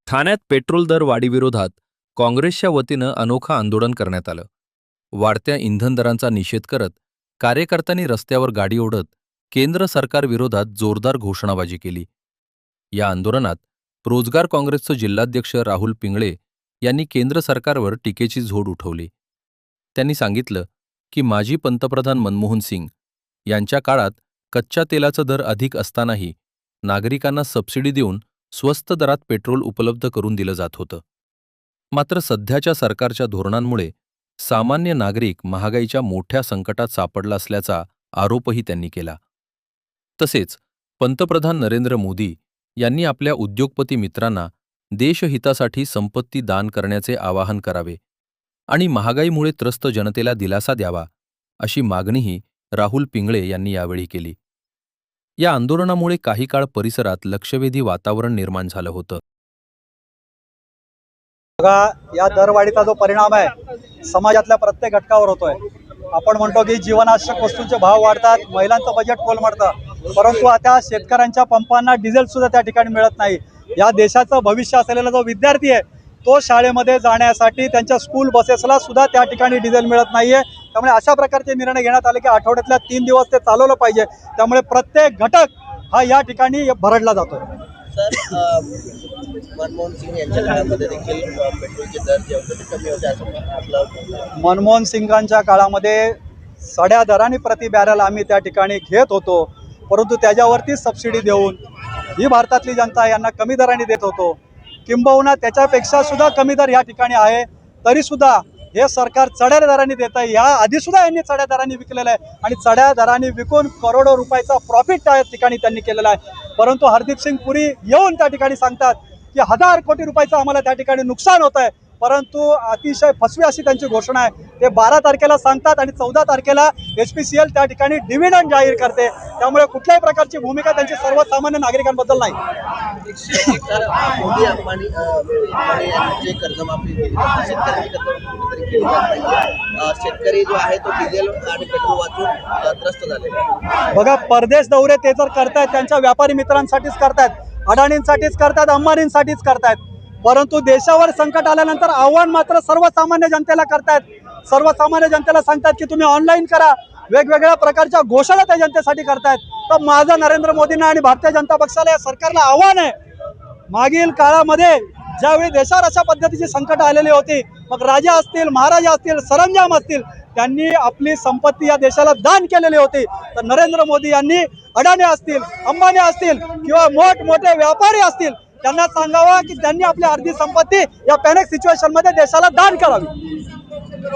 ठाण्यात पेट्रोल दर वाढीविरोधात काँग्रेसच्या वतीनं अनोखं आंदोलन करण्यात आलं. वाढत्या इंधन दरांचा निषेध करत कार्यकर्त्यांनी रस्त्यावर गाडी ओढत केंद्र सरकारविरोधात जोरदार घोषणाबाजी केली. या आंदोलनात रोजगार काँग्रेसचे जिल्हाध्यक्ष राहुल पिंगळे यांनी केंद्र सरकारवर टीकेची झोड उठवली. त्यांनी सांगितलं की माजी पंतप्रधान मनमोहन सिंग यांच्या काळात कच्च्या तेलाचा दर अधिक असतानाही नागरिकांना सबसिडी देऊन स्वस्त दरात पेट्रोल उपलब्ध करून दिलं जात होतं. मात्र सध्याच्या सरकारच्या धोरणांमुळे सामान्य नागरिक महागाईच्या मोठ्या संकटात सापडला असल्याचा आरोपही त्यांनी केला. तसेच पंतप्रधान नरेंद्र मोदी यांनी आपल्या उद्योगपती मित्रांना देशहितासाठी संपत्ती दान करण्याचे आवाहन करावे आणि महागाईमुळे त्रस्त जनतेला दिलासा द्यावा, अशी मागणीही राहुल पिंगळे यांनी यावेळी केली. या आंदोलनामुळे काही काळ परिसरात लक्षवेधी वातावरण निर्माण झालं होतं. बघा, या दरवाढीचा जो परिणाम आहे समाजातल्या प्रत्येक घटकावर होतोय. आपण म्हणतो की जीवनावश्यक वस्तूंचे भाव वाढतात, महिलांचं बजेट कोलमडतं, परंतु आता शेतकऱ्यांच्या पंपांना डिझेल सुद्धा त्या ठिकाणी मिळत नाही. या देशाचं भविष्य असलेला जो विद्यार्थी आहे तो शाळेमध्ये जाण्यासाठी त्यांच्या स्कूल बसेसला सुद्धा त्या ठिकाणी डिझेल मिळत नाहीये. त्यामुळे अशा प्रकारचे निर्णय घेण्यात आले की आठवड्यातल्या 3 दिवस ते चालवलं पाहिजे. त्यामुळे प्रत्येक घटक हा या ठिकाणी भरडला जातोय. मनमोहन सिंग यांच्या काळामध्ये देखील पेट्रोलचे दर जे होते ते कमी होते असं आपलं. मनमोहन सिंगांच्या काळामध्ये साड्या दराने प्रति बॅरल आम्ही त्या ठिकाणी घेत होतो, परंतु त्याच्यावरती सबसिडी देऊन ही भारतातली जनता यांना कमी दराने देत होतो. किंबहुना त्याच्यापेक्षा सुद्धा कमी दर या ठिकाणी आहे, तरी सुद्धा हे सरकार चढ्या दराने देत आहे. या आधी सुद्धा यांनी चढ्या दराने विकलेलं आहे आणि चढ्या दराने विकून करोडो रुपयाचा प्रॉफिट त्या ठिकाणी त्यांनी केलेला आहे. परंतु हरदीप सिंग पुरी येऊन त्या ठिकाणी सांगतात की 1000 कोटी रुपयाचं आम्हाला त्या ठिकाणी नुकसान होत आहे, परंतु अतिशय फसवी अशी त्यांची घोषणा आहे. ते 12 तारखेला सांगतात आणि 14 तारखेला HPCL त्या ठिकाणी डिव्हिडंड जाहीर करते. त्यामुळे कुठल्याही प्रकारची भूमिका त्यांची सर्वसामान्य नागरिकांबद्दल नाही. मोदी अंबानी जे कर्जमाफी केली शेतकऱ्यांनी कर्जमाफी केली जात नाही. शेतकरी जो आहे तो डिझेल आणि पेट्रोल वाचून त्रस्त झालेला आहे. बघा, परदेश दौरे ते जर करतायत त्यांच्या व्यापारी मित्रांसाठीच करतायत, अडाणींसाठीच करतायत, अंबानींसाठीच करतायत, परंतु देशावर संकट आल्यानंतर आव्हान मात्र सर्वसामान्य जनतेला करतायत. सर्वसामान्य जनतेला सांगतात की तुम्ही ऑनलाईन करा, वेगवेगळ्या प्रकारच्या घोषणा त्या जनतेसाठी करतायत. तर माझं नरेंद्र मोदींना आणि भारतीय जनता पक्षाला या सरकारला आव्हान आहे, मागील काळामध्ये ज्यावेळी देशावर अशा पद्धतीची संकट आलेली होती, मग राजा असतील, महाराजा असतील, सरंजाम असतील, त्यांनी आपली संपत्ती या देशाला दान केलेली होती. तर नरेंद्र मोदी यांनी अडाणी असतील, अंबानी असतील किंवा मोठमोठे व्यापारी असतील, त्यांना सांगावं की त्यांनी आपली अर्धी संपत्ती या पॅनिक सिच्युएशन मध्ये देशाला दान करावी.